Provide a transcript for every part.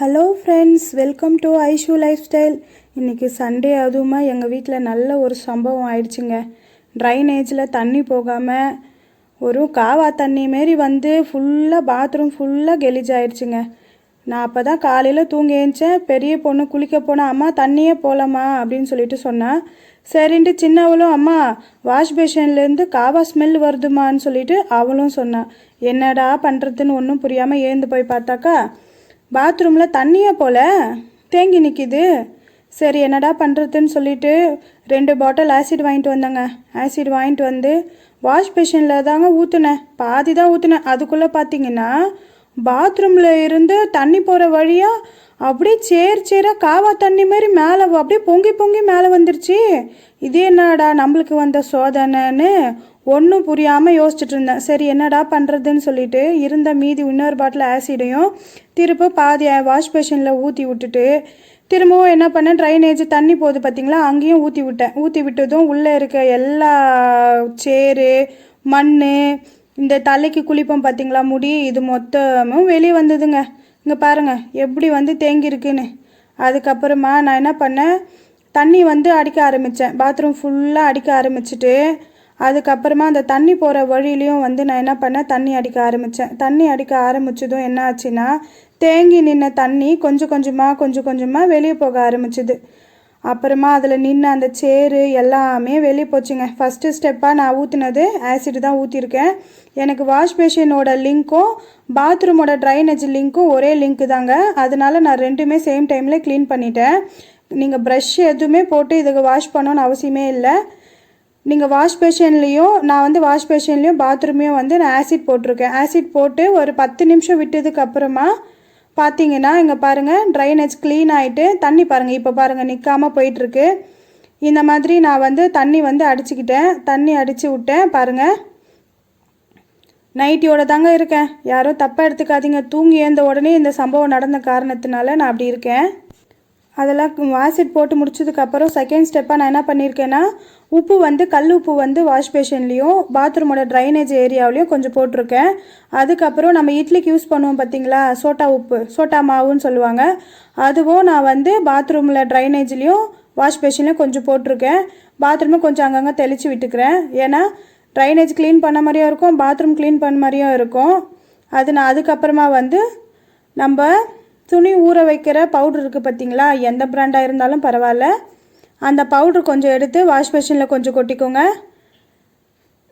Hello friends, welcome to Aishu life style. இன்றைக்கி Sunday, அதுவுமா எங்கள் வீட்டில் நல்ல ஒரு சம்பவம் ஆயிடுச்சுங்க. ட்ரைனேஜில் தண்ணி போகாமல் ஒரு காவா தண்ணி மாரி வந்து ஃபுல்லாக பாத்ரூம் ஃபுல்லாக கெலிஜ் ஆயிடுச்சுங்க. நான் அப்போ தான் காலையில் தூங்கி ஏஞ்சேன். பெரிய பொண்ணு குளிக்க போனால், அம்மா தண்ணியே போகலாமா அப்படின்னு சொல்லிட்டு சொன்னான். சரின்ட்டு சின்னவளும், அம்மா வாஷ் பேஷன்லேருந்து காவா ஸ்மெல் வருதுமான்னு சொல்லிட்டு அவளும் சொன்னான். என்னடா பண்ணுறதுன்னு ஒன்றும் புரியாமல் ஏந்து போய் பார்த்தாக்கா பாத்ரூமில் தண்ணியே போல் தேங்கி நிற்கிது. சரி என்னடா பண்ணுறதுன்னு சொல்லிட்டு 2 பாட்டில் ஆசிட் வாங்கிட்டு வந்தேங்க. ஆசிட் வாங்கிட்டு வந்து வாஷ் பேஷனில் தாங்க ஊற்றுனேன். பாதி தான் ஊற்றுனேன். அதுக்குள்ளே பார்த்தீங்கன்னா பாத்ரூமில் இருந்து தண்ணி போகிற வழியாக அப்படியே சேராக காவா தண்ணி மாதிரி மேலே அப்படியே பொங்கி பொங்கி மேலே வந்துருச்சு. இது என்னடா நம்மளுக்கு வந்த சோதனைன்னு ஒன்றும் புரியாமல் யோசிச்சுட்டு இருந்தேன். சரி என்னடா பண்ணுறதுன்னு சொல்லிட்டு இருந்த மீதி இன்னொரு பாட்டில் ஆசிடையும் திரும்ப பாதி வாஷ் பேஷனில் ஊற்றி விட்டுட்டு திரும்பவும் என்ன பண்ணேன், ட்ரைனேஜ் தண்ணி போகுது பார்த்தீங்களா, அங்கேயும் ஊற்றி விட்டேன். ஊற்றி விட்டதும் உள்ளே இருக்க எல்லா சேரு மண், இந்த தலைக்கு குளிப்போம் பார்த்தீங்களா முடி, இது மொத்தமும் வெளியே வந்ததுங்க. இங்கே பாருங்கள் எப்படி வந்து தேங்கியிருக்குன்னு. அதுக்கப்புறமா நான் என்ன பண்ணேன், தண்ணி வந்து அடிக்க ஆரம்பித்தேன். பாத்ரூம் ஃபுல்லாக அடிக்க ஆரம்பிச்சுட்டு அதுக்கப்புறமா அந்த தண்ணி போகிற வழியிலையும் வந்து நான் என்ன பண்ணேன், தண்ணி அடிக்க ஆரம்பித்தேன். தண்ணி அடிக்க ஆரம்பித்ததும் என்ன ஆச்சுன்னா, தேங்கி நின்ன தண்ணி கொஞ்சம் கொஞ்சமாக வெளியே போக ஆரம்பிச்சுது. அப்புறமா அதில் நின்று அந்த சேரு எல்லாமே வெளியே போச்சுங்க. ஃபஸ்ட்டு ஸ்டெப்பாக நான் ஊற்றுனது ஆசிட் தான் ஊற்றிருக்கேன். எனக்கு வாஷ் பேஷனோட லிங்க்கும் பாத்ரூமோட ட்ரைனேஜ் லிங்க்கும் ஒரே லிங்க்கு தாங்க. அதனால நான் ரெண்டுமே சேம் டைமில் க்ளீன் பண்ணிட்டேன். நீங்கள் ப்ரஷ் எதுவுமே போட்டு இதுக்கு வாஷ் பண்ணணுன்னு அவசியமே இல்லை. நீங்கள் வாஷ் பேஷன்லேயும் நான் வந்து வாஷ் பேஷன்லேயும் பாத்ரூமையும் வந்து நான் ஆசிட் போட்டிருக்கேன். ஆசிட் போட்டு ஒரு 10 நிமிஷம் விட்டதுக்கப்புறமா பார்த்தீங்கன்னா இங்கே பாருங்கள் ட்ரைனேஜ் க்ளீன் ஆகிட்டு தண்ணி பாருங்கள் இப்போ பாருங்கள் நிற்காமல் போயிட்டுருக்கு. இந்த மாதிரி நான் வந்து தண்ணி வந்து அடிச்சுக்கிட்டேன். தண்ணி அடித்து விட்டேன் பாருங்கள். நைட்டியோட தாங்க இருக்கேன், யாரும் தப்பாக எடுத்துக்காதீங்க. தூங்கி ஏந்த உடனே இந்த சம்பவம் நடந்த காரணத்தினால நான் அப்படி இருக்கேன். அதெல்லாம் ஆசிட் போட்டு முடிச்சதுக்கப்புறம் செகண்ட் ஸ்டெப்பாக நான் என்ன பண்ணியிருக்கேன்னா, உப்பு வந்து கல் உப்பு வந்து வாஷ் பேஷன்லேயும் பாத்ரூமோட ட்ரைனேஜ் ஏரியாவிலையும் கொஞ்சம் போட்டிருக்கேன். அதுக்கப்புறம் நம்ம இட்லிக்கு யூஸ் பண்ணுவோம் பார்த்தீங்களா சோட்டா உப்பு, சோட்டா மாவுன்னு சொல்லுவாங்க, அதுவும் நான் வந்து பாத்ரூமில் ட்ரைனேஜ்லேயும் வாஷ் பேஷன்லேயும் கொஞ்சம் போட்டிருக்கேன். பாத்ரூமை கொஞ்சம் அங்கங்கே தெளித்து விட்டுக்கிறேன். ஏன்னா ட்ரைனேஜ் க்ளீன் பண்ண மாதிரியும் இருக்கும், பாத்ரூம் க்ளீன் பண்ண மாதிரியும் இருக்கும். அதுக்கப்புறமா வந்து நம்ம துணி ஊற வைக்கிற பவுட்ரு இருக்குது பார்த்தீங்களா, எந்த பிராண்டாக இருந்தாலும் பரவாயில்ல, அந்த பவுட்ரு கொஞ்சம் எடுத்து வாஷ் பேஷனில் கொஞ்சம் கொட்டிக்கோங்க.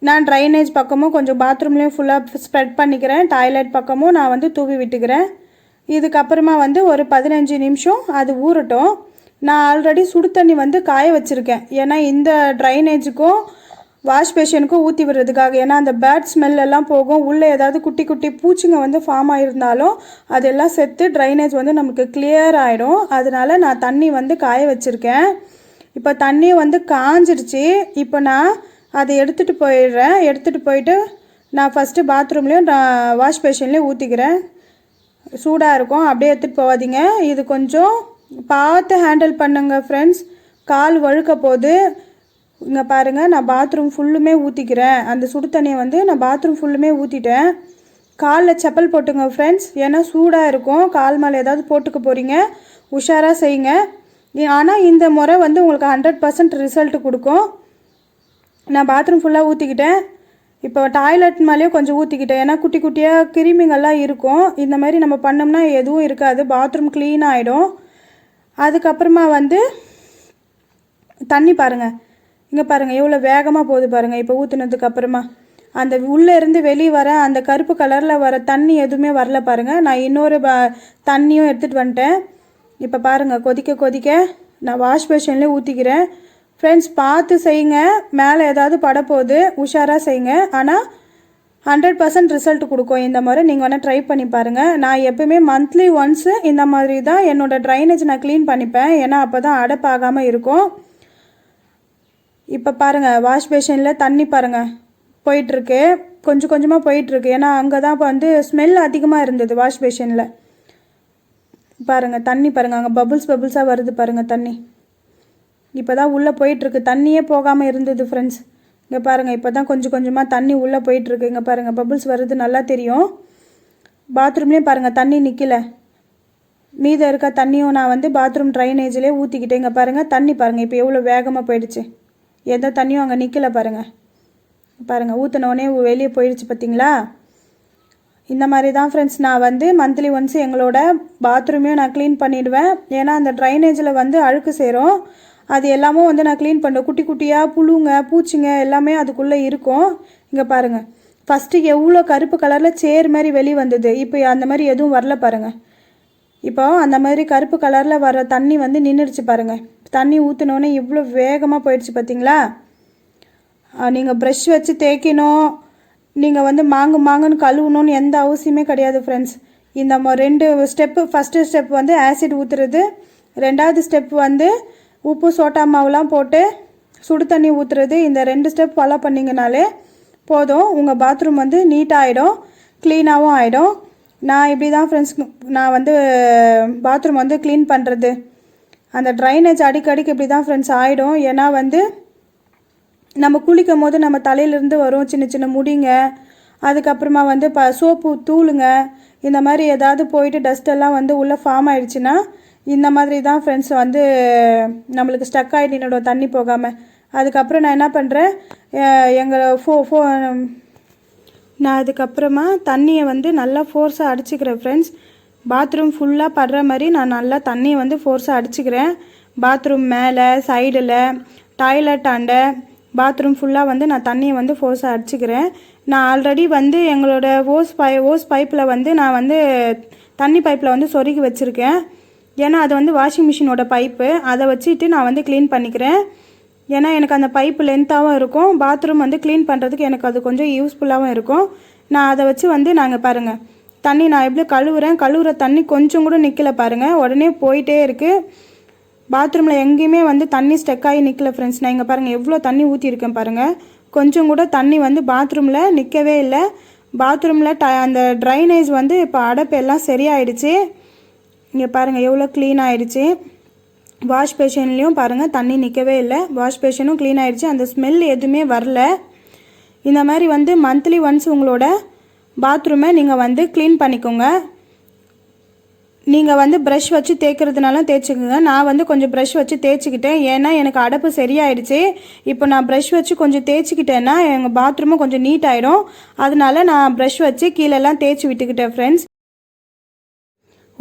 நான் ட்ரைனேஜ் பக்கமும் கொஞ்சம் பாத்ரூம்லேயும் ஃபுல்லாக ஸ்ப்ரெட் பண்ணிக்கிறேன். டாய்லெட் பக்கமும் நான் வந்து தூவி விட்டுக்கிறேன். இதுக்கப்புறமா வந்து ஒரு 15 நிமிஷம் அது ஊறட்டும். நான் ஆல்ரெடி சுடு தண்ணி வந்து காய வச்சுருக்கேன். ஏன்னா இந்த ட்ரைனேஜுக்கும் வாஷ் பேஷனுக்கும் ஊற்றி விடுறதுக்காக. ஏன்னா அந்த பேட் ஸ்மெல்லாம் போகும், உள்ளே ஏதாவது குட்டி குட்டி பூச்சிங்க வந்து ஃபார்ம் ஆகிருந்தாலும் அதெல்லாம் செத்து ட்ரைனேஜ் வந்து நமக்கு கிளியர் ஆகிடும். அதனால நான் தண்ணி வந்து காய வச்சுருக்கேன். இப்போ தண்ணி வந்து காஞ்சிருச்சு. இப்போ நான் அதை எடுத்துகிட்டு போயிடுறேன். எடுத்துகிட்டு போயிட்டு நான் ஃபஸ்ட்டு பாத்ரூம்லேயும் வாஷ் பேஷன்லேயும் ஊற்றிக்கிறேன். சூடாக இருக்கும், அப்படியே எடுத்துகிட்டு போகாதீங்க. இது கொஞ்சம் பார்த்து ஹேண்டில் பண்ணுங்க ஃப்ரெண்ட்ஸ், கால் வழுக்க போகுது. இங்கே பாருங்கள் நான் பாத்ரூம் ஃபுல்லுமே ஊற்றிக்கிறேன். அந்த சுடு தண்ணியை வந்து நான் பாத்ரூம் ஃபுல்லுமே ஊற்றிட்டேன். காலில் செப்பல் போட்டுங்க ஃப்ரெண்ட்ஸ், ஏன்னா சூடாக இருக்கும். கால் மேலே ஏதாவது போட்டுக்க போகிறீங்க, உஷாராக செய்யுங்க. ஆனால் இந்த முறை வந்து உங்களுக்கு 100% ரிசல்ட் கொடுக்கும். நான் பாத்ரூம் ஃபுல்லாக ஊற்றிக்கிட்டேன். இப்போ டாய்லெட் மேலேயும் கொஞ்சம் ஊற்றிக்கிட்டேன். ஏன்னா குட்டி குட்டியாக கிருமிங்கள்லாம் இருக்கும். இந்த மாதிரி நம்ம பண்ணோம்னா எதுவும் இருக்காது, பாத்ரூம் க்ளீன் ஆகிடும். அதுக்கப்புறமா வந்து தண்ணி பாருங்கள், இங்கே பாருங்கள் எவ்வளோ வேகமாக போகுது பாருங்கள். இப்போ ஊற்றுனதுக்கப்புறமா அந்த உள்ளே இருந்து வெளியே வர அந்த கருப்பு கலரில் வர தண்ணி எதுவுமே வரல பாருங்கள். நான் இன்னொரு தண்ணியும் எடுத்துகிட்டு வந்துட்டேன். இப்போ பாருங்கள் கொதிக்க நான் வாஷ் பேஷன்லேயே ஊற்றிக்கிறேன். ஃப்ரெண்ட்ஸ் பார்த்து செய்யுங்க, மேலே ஏதாவது படப்போகுது, உஷாராக செய்யுங்க. ஆனால் 100% ரிசல்ட் கொடுக்கும். இந்த மாதிரி நீங்கள் வேணால் ட்ரை பண்ணி பாருங்கள். நான் எப்போயுமே மந்த்லி ஒன்ஸு இந்த மாதிரி தான் என்னோடய ட்ரைனேஜ் நான் க்ளீன் பண்ணிப்பேன். ஏன்னா அப்போ தான் அடைப்பாகாமல் இருக்கும். இப்போ பாருங்கள் வாஷ் பேஷனில் தண்ணி பாருங்கள் போயிட்டுருக்கு, கொஞ்சம் கொஞ்சமாக போயிட்டுருக்கு. ஏன்னா அங்கே தான் இப்போ வந்து ஸ்மெல் அதிகமாக இருந்தது வாஷ் பேஷனில். பாருங்கள் தண்ணி பாருங்கள், அங்கே பபுள்ஸாக வருது பாருங்கள் தண்ணி. இப்போ தான் உள்ளே போயிட்டுருக்கு, தண்ணியே போகாமல் இருந்தது ஃப்ரெண்ட்ஸ். இங்கே பாருங்கள் இப்போ தான் கொஞ்சம் கொஞ்சமாக தண்ணி உள்ளே போயிட்டுருக்கு. இங்கே பாருங்கள் பபுள்ஸ் வருது, நல்லா தெரியும். பாத்ரூம்லேயும் பாருங்கள் தண்ணி நிற்கல. மீதம் இருக்க தண்ணியும் நான் வந்து பாத்ரூம் ட்ரைனேஜ்லேயே ஊற்றிக்கிட்டேன். இங்கே பாருங்கள் தண்ணி பாருங்கள் இப்போ எவ்வளோ வேகமாக போயிடுச்சு. எந்த தண்ணியும் அங்கே நிற்கலை பாருங்கள் ஊற்றினோடனே வெளியே போயிடுச்சு பார்த்தீங்களா. இந்த மாதிரி தான் ஃப்ரெண்ட்ஸ் நான் வந்து மந்த்லி ஒன்ஸ் எங்களோட பாத்ரூமையும் நான் க்ளீன் பண்ணிவிடுவேன். ஏன்னா அந்த ட்ரைனேஜில் வந்து அழுக்கு சேரும். அது எல்லாமே வந்து நான் க்ளீன் பண்ணுவேன். குட்டி குட்டியாக புழுங்க பூச்சிங்க எல்லாமே அதுக்குள்ளே இருக்கும். இங்கே பாருங்கள் ஃபஸ்ட்டு எவ்வளோ கருப்பு கலரில் சேர் மாதிரி வெளியே வந்தது. இப்போ அந்த மாதிரி எதுவும் வரல பாருங்கள். இப்போ அந்த மாதிரி கருப்பு கலரில் வர தண்ணி வந்து நின்றுடுச்சு பாருங்கள். தண்ணி ஊற்றினோன்னே இவ்வளோ வேகமாக போயிடுச்சு பார்த்தீங்களா. நீங்கள் ப்ரஷ் வச்சு தேய்க்கணும், நீங்கள் வந்து மாங்குன்னு கழுவணும்னு எந்த அவசியமே கிடையாது ஃப்ரெண்ட்ஸ். இந்த 2 ஸ்டெப்பு. ஃபஸ்ட்டு ஸ்டெப் வந்து ஆசிட் ஊற்றுறது, 2வது ஸ்டெப் வந்து உப்பு சோட்டா மாவுலாம் போட்டு சுடு தண்ணி ஊற்றுறது. இந்த 2 ஸ்டெப் ஃபாலோ பண்ணிங்கனாலே போதும், உங்கள் பாத்ரூம் வந்து நீட்டாகிடும், க்ளீனாகவும் ஆகிடும். நான் இப்படி தான் ஃப்ரெண்ட்ஸ் நான் வந்து பாத்ரூம் வந்து க்ளீன் பண்ணுறது. அந்த ட்ரைனேஜ் அடிக்கடிக்கு இப்படி தான் ஃப்ரெண்ட்ஸ் ஆகிடும். ஏன்னா வந்து நம்ம குளிக்கும் போது நம்ம தலையிலேருந்து வரும் சின்ன சின்ன முடிங்க, அதுக்கப்புறமா வந்து சோப்பு தூளுங்க, இந்த மாதிரி ஏதாவது போயிட்டு டஸ்ட்டெல்லாம் வந்து உள்ளே ஃபார்ம் ஆகிடுச்சின்னா இந்த மாதிரி தான் ஃப்ரெண்ட்ஸ் வந்து நம்மளுக்கு ஸ்டக் ஆகிட்டு தண்ணி போகாமல். அதுக்கப்புறம் நான் என்ன பண்ணுறேன், நான் அதுக்கப்புறமா தண்ணியை வந்து நல்லா ஃபோர்ஸாக அடிச்சுக்கிறேன் ஃப்ரெண்ட்ஸ். பாத்ரூம் ஃபுல்லாக படுற மாதிரி நான் நல்லா தண்ணியை வந்து ஃபோர்ஸாக அடிச்சுக்கிறேன். பாத்ரூம் மேலே, சைடில், டாய்லெட் ஆண்ட, பாத்ரூம் ஃபுல்லாக வந்து நான் தண்ணியை வந்து ஃபோர்ஸாக அடிச்சுக்கிறேன். நான் ஆல்ரெடி வந்து எங்களோட ஓஸ் பைப்பில் வந்து நான் வந்து தண்ணி பைப்பில் வந்து சொருகி வச்சுருக்கேன். ஏன்னா அது வந்து வாஷிங் மிஷினோட பைப்பு, அதை வச்சுட்டு நான் வந்து க்ளீன் பண்ணிக்கிறேன். ஏன்னா எனக்கு அந்த பைப்பு லென்த்தாகவும் இருக்கும், பாத்ரூம் வந்து க்ளீன் பண்ணுறதுக்கு எனக்கு அது கொஞ்சம் யூஸ்ஃபுல்லாகவும் இருக்கும். நான் அதை வச்சு வந்து நாங்கள் பாருங்கள் தண்ணி நான் எப்படி கழுவுற தண்ணி கொஞ்சம் கூட நிற்கலை பாருங்கள், உடனே போயிட்டே இருக்குது. பாத்ரூமில் எங்கேயுமே வந்து தண்ணி ஸ்டெக் ஆகி நிற்கல ஃப்ரெண்ட்ஸ். நான் இங்கே பாருங்கள் எவ்வளோ தண்ணி ஊற்றிருக்கேன் பாருங்கள். கொஞ்சம் கூட தண்ணி வந்து பாத்ரூமில் நிற்கவே இல்லை. பாத்ரூமில் அந்த ட்ரைனேஜ் வந்து இப்போ அடைப்பு எல்லாம் சரியாயிடுச்சு. இங்கே பாருங்கள் எவ்வளோ க்ளீன் ஆகிடுச்சு. வாஷ் பேஷன்லேயும் பாருங்கள் தண்ணி நிற்கவே இல்லை, வாஷ் பேஷனும் க்ளீன் ஆகிடுச்சு. அந்த ஸ்மெல் எதுவுமே வரல. இந்த மாதிரி வந்து மந்த்லி ஒன்ஸ் உங்களோட பாத்ரூமை நீங்கள் வந்து க்ளீன் பண்ணிக்கோங்க. நீங்கள் வந்து ப்ரஷ் வச்சு தேய்க்கிறதுனால தேய்ச்சிக்கோங்க. நான் வந்து கொஞ்சம் ப்ரஷ் வச்சு தேய்ச்சிக்கிட்டேன், ஏன்னா எனக்கு அடைப்பு சரியாயிடுச்சு. இப்போ நான் ப்ரஷ் வச்சு கொஞ்சம் தேய்ச்சிக்கிட்டேன்னா எங்கள் பாத்ரூமும் கொஞ்சம் நீட் ஆகிடும். அதனால நான் ப்ரஷ் வச்சு கீழெல்லாம் தேய்ச்சி விட்டுக்கிட்டேன் ஃப்ரெண்ட்ஸ்.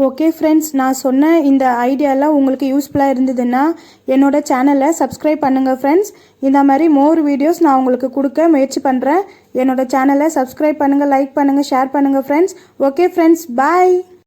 ஓகே ஃப்ரெண்ட்ஸ், நான் சொன்ன இந்த ஐடியாலாம் உங்களுக்கு யூஸ்ஃபுல்லாக இருந்ததுன்னா என்னோட சேனலை சப்ஸ்கிரைப் பண்ணுங்கள் ஃப்ரெண்ட்ஸ். இந்த மாதிரி மோர் வீடியோஸ் நான் உங்களுக்கு கொடுக்க முயற்சி பண்ணுறேன். என்னோட சேனலை சப்ஸ்கிரைப் பண்ணுங்கள், லைக் பண்ணுங்கள், ஷேர் பண்ணுங்கள் ஃப்ரெண்ட்ஸ். ஓகே ஃப்ரெண்ட்ஸ், பாய்.